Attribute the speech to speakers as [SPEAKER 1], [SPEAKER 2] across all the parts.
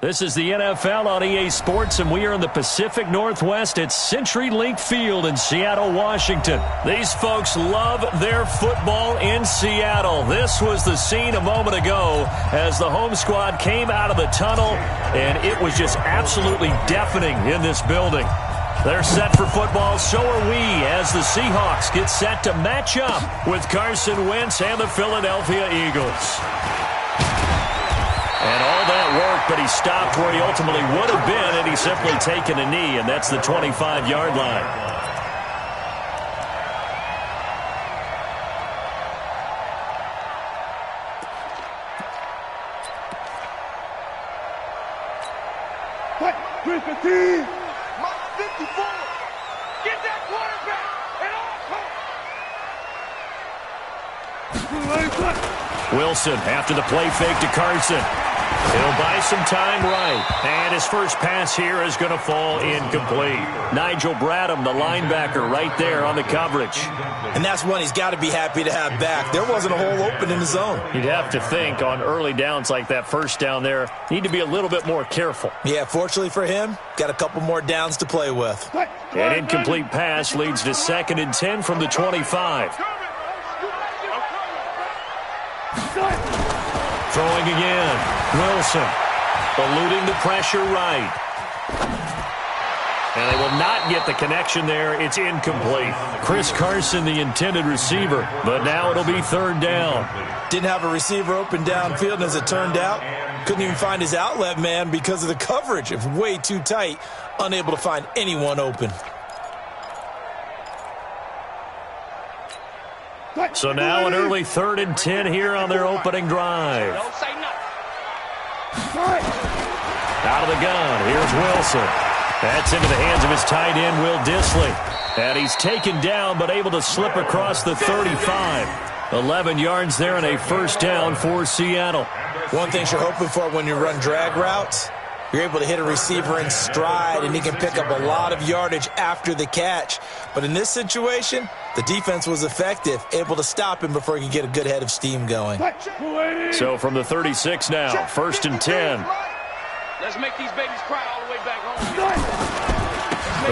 [SPEAKER 1] This is the NFL on EA Sports, and we are in the Pacific Northwest at CenturyLink Field in Seattle, Washington. These folks love their football in Seattle. This was the scene a moment ago as the home squad came out of the tunnel, and it was just absolutely deafening in this building. They're set for football, so are we, as the Seahawks get set to match up with Carson Wentz and the Philadelphia Eagles. And all that work, but he stopped where he ultimately would have been, and he's simply taken a knee, and that's the 25-yard line.
[SPEAKER 2] Where's the team? Mike 54. Get that quarterback and
[SPEAKER 1] Wilson after the play fake to Carson. He'll buy some time right. And his first pass here is going to fall incomplete. Nigel Bradham, the linebacker, right there on the coverage.
[SPEAKER 3] And that's one he's got to be happy to have back. There wasn't a hole open in the zone.
[SPEAKER 1] You'd have to think on early downs like that first down there, need to be a little bit more careful.
[SPEAKER 3] Yeah, fortunately for him, got a couple more downs to play with.
[SPEAKER 1] An incomplete pass leads to 2nd and 10 from the 25. Throwing again. Wilson eluding the pressure right. And they will not get the connection there. It's incomplete. Chris Carson, the intended receiver, but now it'll be 3rd down.
[SPEAKER 3] Didn't have a receiver open downfield, and as it turned out, couldn't even find his outlet man because of the coverage. It was way too tight, unable to find anyone open.
[SPEAKER 1] So now an early 3rd and 10 here on their opening drive.
[SPEAKER 2] Don't say nothing.
[SPEAKER 1] Out of the gun, here's Wilson. That's into the hands of his tight end, Will Dissly. And he's taken down, but able to slip across the 35. 11 yards there and a 1st down for Seattle.
[SPEAKER 3] One thing you're hoping for when you run drag routes, you're able to hit a receiver in stride, and he can pick up a lot of yardage after the catch. But in this situation, the defense was effective, able to stop him before he could get a good head of steam going.
[SPEAKER 1] So from the 36 now, 1st and 10.
[SPEAKER 2] Let's make these babies cry all the way back home.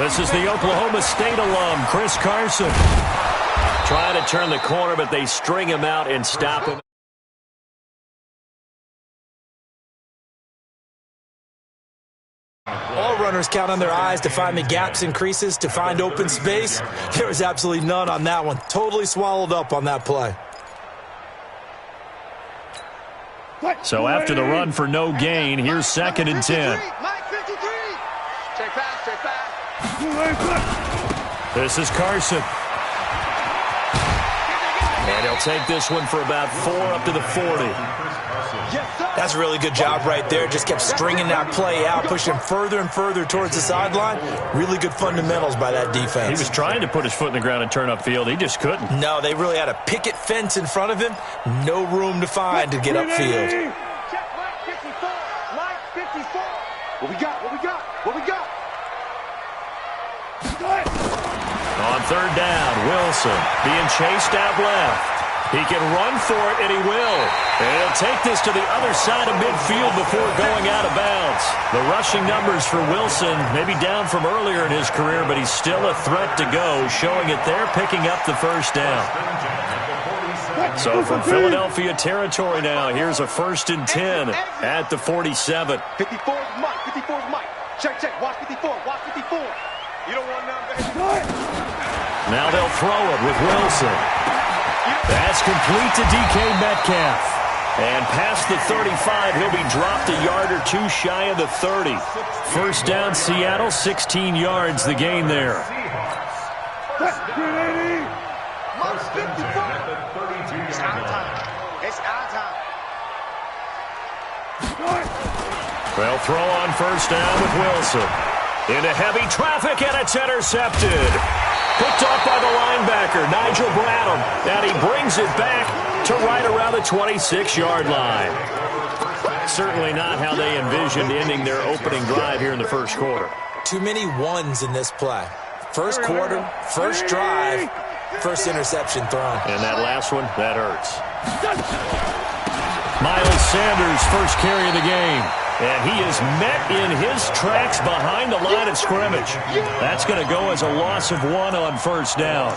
[SPEAKER 1] This is the Oklahoma State alum, Chris Carson. Trying to turn the corner, but they string him out and stop him.
[SPEAKER 3] All runners count on their eyes to find the gaps and creases, to find open space. There was absolutely none on that one. Totally swallowed up on that play.
[SPEAKER 1] So after the run for no gain, here's 2nd and 10.
[SPEAKER 2] Mike 53. Check pass, check pass.
[SPEAKER 1] This is Carson. And he'll take this one for about 4 up to the 40.
[SPEAKER 3] That's a really good job right there. Just kept stringing that play out, pushing further and further towards the sideline. Really good fundamentals by that defense.
[SPEAKER 1] He was trying to put his foot in the ground and turn upfield. He just couldn't.
[SPEAKER 3] No, they really had a picket fence in front of him. No room to find to get upfield.
[SPEAKER 2] Check Mike 54. Mike 54. What we got? What we got? What we got?
[SPEAKER 1] On 3rd down, Wilson being chased out left. He can run for it, and he will. And he'll take this to the other side of midfield before going out of bounds. The rushing numbers for Wilson maybe down from earlier in his career, but he's still a threat to go, showing it there, picking up the 1st down. So from Philadelphia territory now, here's a 1st and 10 at the 47.
[SPEAKER 2] 54 is Mike. 54 is Mike. Check, check. Watch 54. Watch 54. You don't want none, baby.
[SPEAKER 1] Now they'll throw it with Wilson. That's complete to DK Metcalf. And past the 35, he'll be dropped a yard or 2 shy of the 30. 1st down, Seattle, 16 yards the gain there.
[SPEAKER 2] Mike 54. It's our time. It's our time.
[SPEAKER 1] They'll throw on 1st down with Wilson. Into heavy traffic, and it's intercepted. Picked off by the linebacker, Nigel Bradham. And he brings it back to right around the 26-yard line. Certainly not how they envisioned ending their opening drive here in the 1st quarter.
[SPEAKER 3] Too many ones in this play. 1st quarter, 1st drive, 1st interception thrown.
[SPEAKER 1] And that last one, that hurts. Miles Sanders, 1st carry of the game. And he is met in his tracks behind the line of scrimmage. That's going to go as a loss of 1 on first down.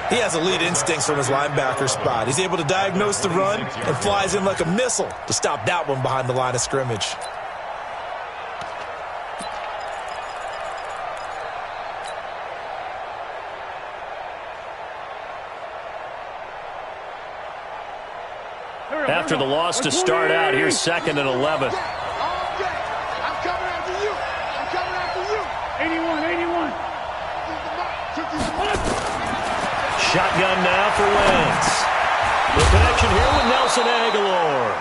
[SPEAKER 3] He has elite instincts from his linebacker spot. He's able to diagnose the run and flies in like a missile to stop that one behind the line of scrimmage.
[SPEAKER 1] After the loss to start out, here's 2nd and 11.
[SPEAKER 2] I'm coming after you. I'm coming after you.
[SPEAKER 4] 81.
[SPEAKER 1] Shotgun now for Wentz. The connection here with Nelson Aguilar.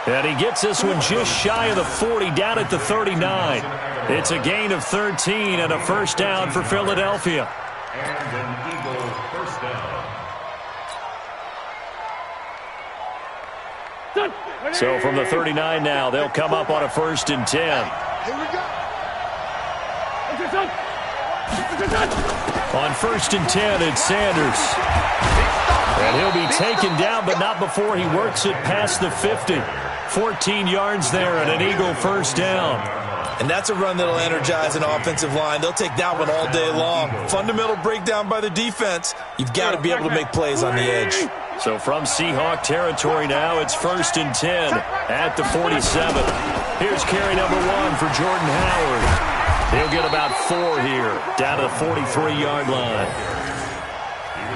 [SPEAKER 1] And he gets this one just shy of the 40, down at the 39. It's a gain of 13 and a first down for Philadelphia.
[SPEAKER 5] And an Eagle first down.
[SPEAKER 1] So from the 39 now, they'll come up on a 1st and 10.
[SPEAKER 2] Here we go.
[SPEAKER 1] On 1st and 10, it's Sanders. And he'll be taken down, but not before he works it past the 50. 14 yards there and an Eagle first down.
[SPEAKER 3] And that's a run that'll energize an offensive line. They'll take that one all day long. Fundamental breakdown by the defense. You've got to be able to make plays on the edge.
[SPEAKER 1] So from Seahawk territory now, it's 1st and 10 at the 47. Here's carry number 1 for Jordan Howard. He'll get about 4 here, down to the 43-yard line.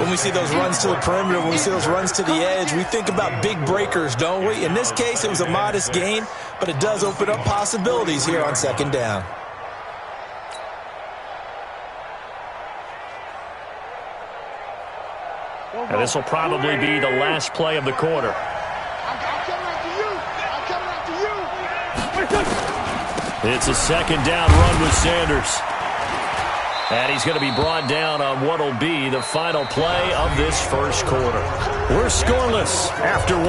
[SPEAKER 3] When we see those runs to the perimeter, when we see those runs to the edge, we think about big breakers, don't we? In this case, it was a modest gain, but it does open up possibilities here on 2nd down.
[SPEAKER 1] And this will probably be the last play of the quarter.
[SPEAKER 2] I'm coming after you.
[SPEAKER 1] It's a 2nd down run with Sanders. And he's going to be brought down on what will be the final play of this first quarter. We're scoreless after 1.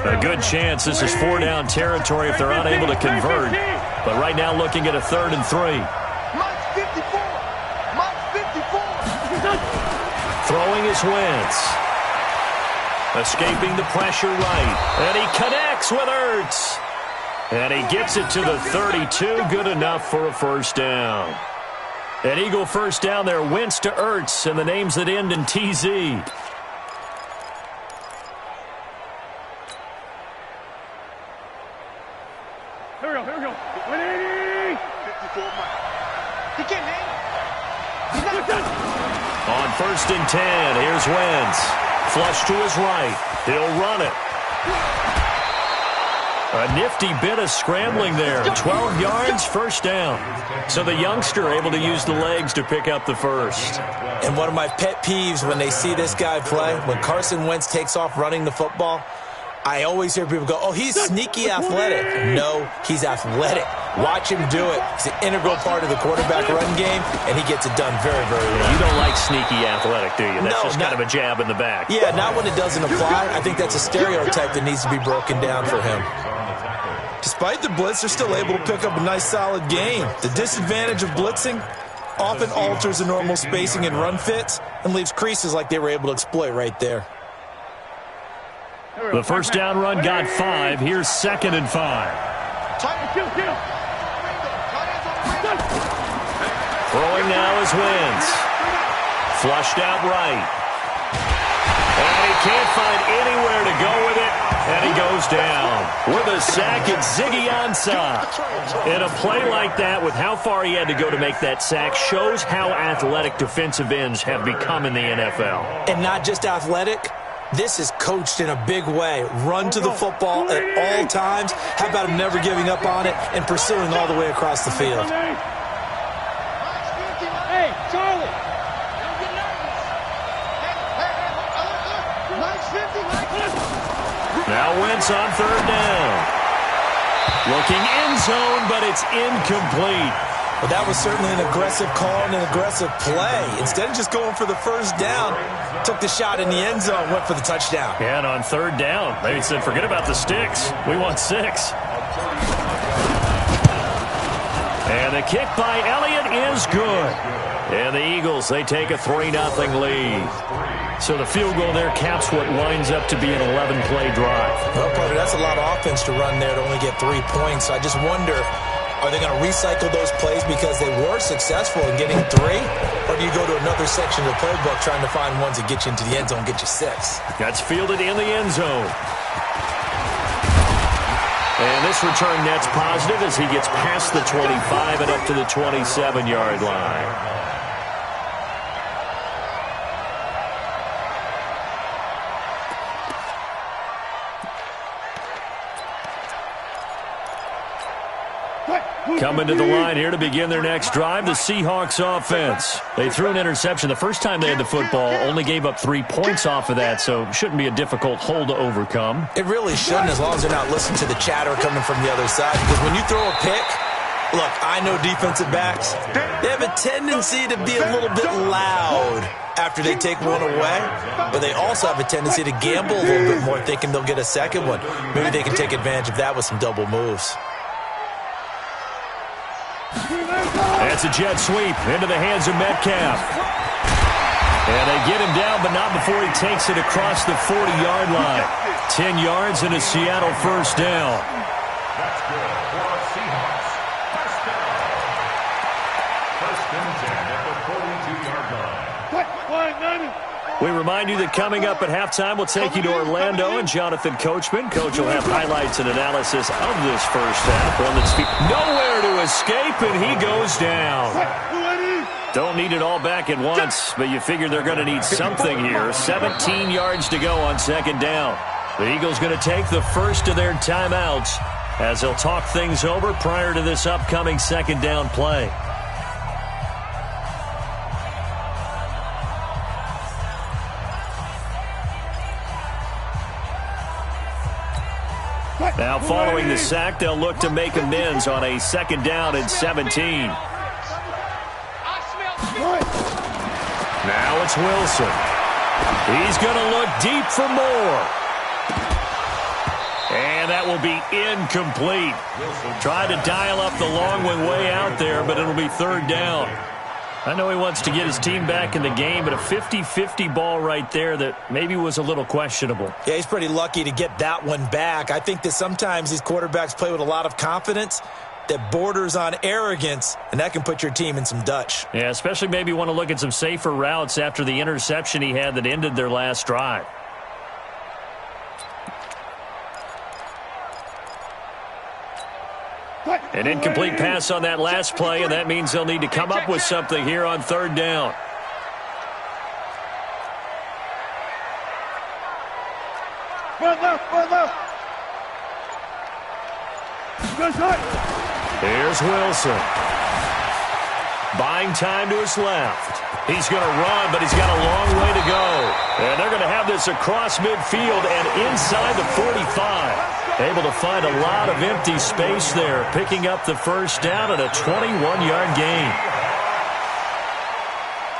[SPEAKER 1] A good chance this is 4-down territory if they're unable to convert. But right now looking at a 3rd and 3.
[SPEAKER 2] Mike's 54. Mike's 54.
[SPEAKER 1] Throwing his Wentz. Escaping the pressure right. And he connects with Ertz. And he gets it to the 32. Good enough for a first down. An Eagle first down there. Wentz to Ertz and the names that end in TZ.
[SPEAKER 4] Here we go.
[SPEAKER 2] 54 Mike. He can't hang. He's not done.
[SPEAKER 1] On 1st and 10, here's Wentz. Flush to his right. He'll run it. A nifty bit of scrambling there. 12 yards, first down. So the youngster able to use the legs to pick up the first.
[SPEAKER 3] And one of my pet peeves when they see this guy play, when Carson Wentz takes off running the football, I always hear people go, oh, he's sneaky athletic. No, he's athletic. Watch him do it. He's an integral part of the quarterback run game, and he gets it done very, very well.
[SPEAKER 1] You don't like sneaky athletic, do you? That's just kind of a jab in the back.
[SPEAKER 3] Yeah, not when it doesn't apply. I think that's a stereotype that needs to be broken down for him. Despite the blitz, they're still able to pick up a nice, solid gain. The disadvantage of blitzing often alters the normal spacing and run fits and leaves creases like they were able to exploit right there.
[SPEAKER 1] The first down run got 5. Here's 2nd and 5. Throwing now is Wentz. Flushed out right. And he can't find anywhere to go with it. And he goes down. With a sack, it's Ziggy Ansah. In a play like that, with how far he had to go to make that sack, shows how athletic defensive ends have become in the NFL.
[SPEAKER 3] And not just athletic. This is coached in a big way. Run to the football at all times. How about him never giving up on it and pursuing all the way across the field?
[SPEAKER 4] Hey, Charlie.
[SPEAKER 1] Now Wentz on 3rd down. Looking end zone, but it's incomplete.
[SPEAKER 3] Well, that was certainly an aggressive call and an aggressive play. Instead of just going for the first down, took the shot in the end zone, went for the touchdown.
[SPEAKER 1] Yeah, and on 3rd down, they said, forget about the sticks. We want 6. And the kick by Elliott is good. And the Eagles, they take a 3-0 lead. So the field goal there caps what winds up to be an 11-play drive.
[SPEAKER 3] Well, Parker, that's a lot of offense to run there to only get 3 points. I just wonder, are they going to recycle those plays because they were successful in getting 3? Or do you go to another section of the playbook trying to find ones that get you into the end zone, get you 6?
[SPEAKER 1] That's fielded in the end zone. And this return net's positive as he gets past the 25 and up to the 27-yard line. Coming to the line here to begin their next drive, the Seahawks offense. They threw an interception the first time they had the football, only gave up 3 points off of that, so shouldn't be a difficult hole to overcome.
[SPEAKER 3] It really shouldn't, as long as they're not listening to the chatter coming from the other side, because when you throw a pick, look, I know defensive backs, they have a tendency to be a little bit loud after they take one away, but they also have a tendency to gamble a little bit more, thinking they'll get a second one. Maybe they can take advantage of that with some double moves.
[SPEAKER 1] That's a jet sweep into the hands of Metcalf. And they get him down, but not before he takes it across the 40-yard line. 10 yards and a Seattle first down.
[SPEAKER 5] That's good for our Seahawks. First down. First and 10 at the 42-yard line.
[SPEAKER 1] We remind you that coming up at halftime, we'll take you to Orlando and Jonathan Coachman. Coach will have highlights and analysis of this first half. One that's nowhere to escape, and he goes down. Don't need it all back at once, but you figure they're going to need something here. 17 yards to go on second down. The Eagles going to take the first of their timeouts as they'll talk things over prior to this upcoming second down play. Now, following the sack, they'll look to make amends on a second down and 17. Now it's Wilson. He's going to look deep for more. And that will be incomplete. Tried to dial up the long one way out there, but it'll be third down. I know he wants to get his team back in the game, but a 50-50 ball right there that maybe was a little questionable.
[SPEAKER 3] Yeah, he's pretty lucky to get that one back. I think that sometimes these quarterbacks play with a lot of confidence that borders on arrogance, and that can put your team in some Dutch.
[SPEAKER 1] Yeah, especially maybe want to look at some safer routes after the interception he had that ended their last drive. An incomplete pass on that last play, and that means they'll need to come up with something here on third down. Here's Wilson. Buying time to his left. He's going to run, but he's got a long way to go. And they're going to have this across midfield and inside the 45. Able to find a lot of empty space there, picking up the first down at a 21-yard gain.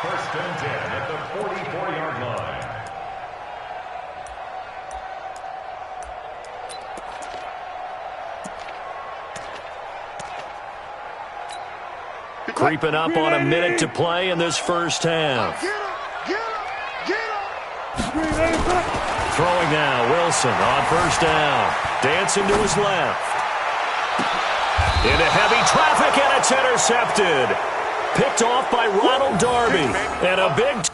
[SPEAKER 5] First and 10 at the 44-yard line.
[SPEAKER 1] Creeping up on a minute to play in this first half. Throwing now, Wilson on first down. Dancing to his left. Into heavy traffic, and it's intercepted. Picked off by Ronald Darby. And a big